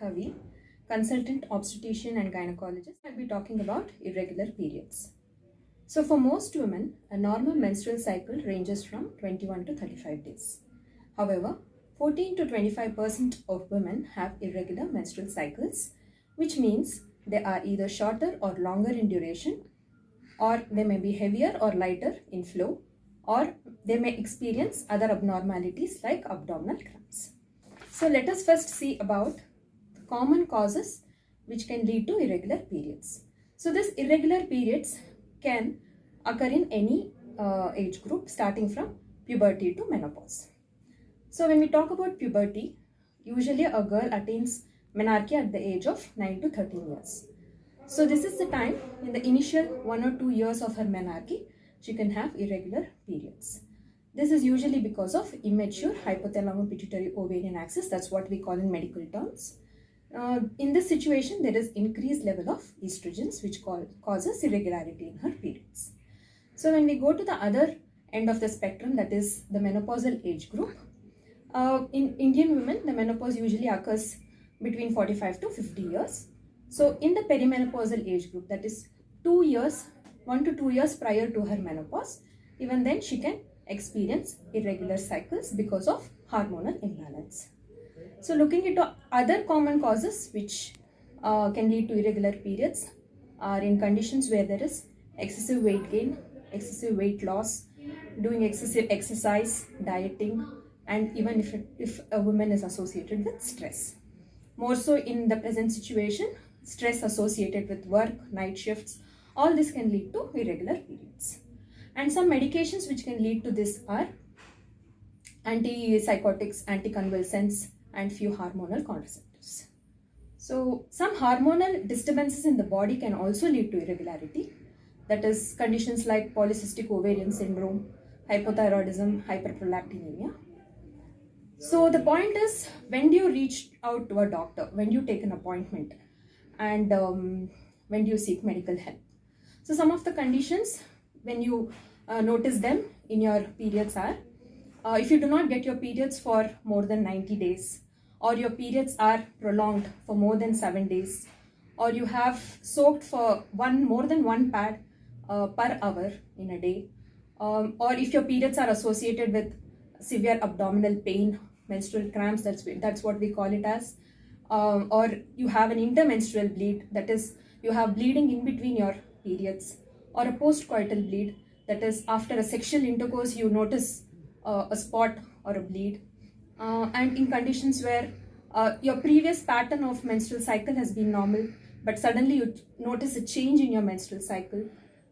Kavi, consultant obstetrician and gynecologist. I'll be talking about irregular periods. So, for most women, a normal menstrual cycle ranges from 21 to 35 days. However, 14 to 25% of women have irregular menstrual cycles, which means they are either shorter or longer in duration, or they may be heavier or lighter in flow, or they may experience other abnormalities like abdominal cramps. So let us first see about the common causes which can lead to irregular periods. So these irregular periods can occur in any age group starting from puberty to menopause. So when we talk about puberty, usually a girl attains menarche at the age of 9 to 13 years. So this is the time in the initial 1 or 2 years of her menarche, she can have irregular periods. This is usually because of immature hypothalamo-pituitary ovarian axis. That's what we call in medical terms. In this situation, there is increased level of estrogens, which causes irregularity in her periods. So when we go to the other end of the spectrum, that is the menopausal age group, in Indian women, the menopause usually occurs between 45 to 50 years. So in the perimenopausal age group, that is 2 years, 1 to 2 years prior to her menopause, even then she can experience irregular cycles because of hormonal imbalance. So looking into other common causes which can lead to irregular periods are in conditions where there is excessive weight gain, excessive weight loss, doing excessive exercise, dieting, and even if a woman is associated with stress. More so in the present situation, stress associated with work, night shifts, all this can lead to irregular periods. And some medications which can lead to this are antipsychotics, anticonvulsants, and few hormonal contraceptives. So some hormonal disturbances in the body can also lead to irregularity. That is conditions like polycystic ovarian syndrome, hypothyroidism, hyperprolactinemia. So the point is, when do you reach out to a doctor? When do you take an appointment? And when do you seek medical help? So some of the conditions when you notice them in your periods are, if you do not get your periods for more than 90 days, or your periods are prolonged for more than 7 days, or you have soaked for more than one pad per hour in a day, or if your periods are associated with severe abdominal pain, menstrual cramps, that's what we call it as, or you have an intermenstrual bleed, that is you have bleeding in between your periods, or a postcoital bleed, that is after a sexual intercourse you notice a spot or a bleed, and in conditions where your previous pattern of menstrual cycle has been normal but suddenly you notice a change in your menstrual cycle,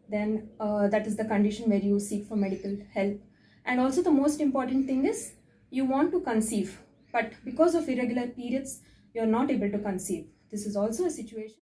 then that is the condition where you seek for medical help. And also the most important thing is you want to conceive, but because of irregular periods you are not able to conceive. This is also a situation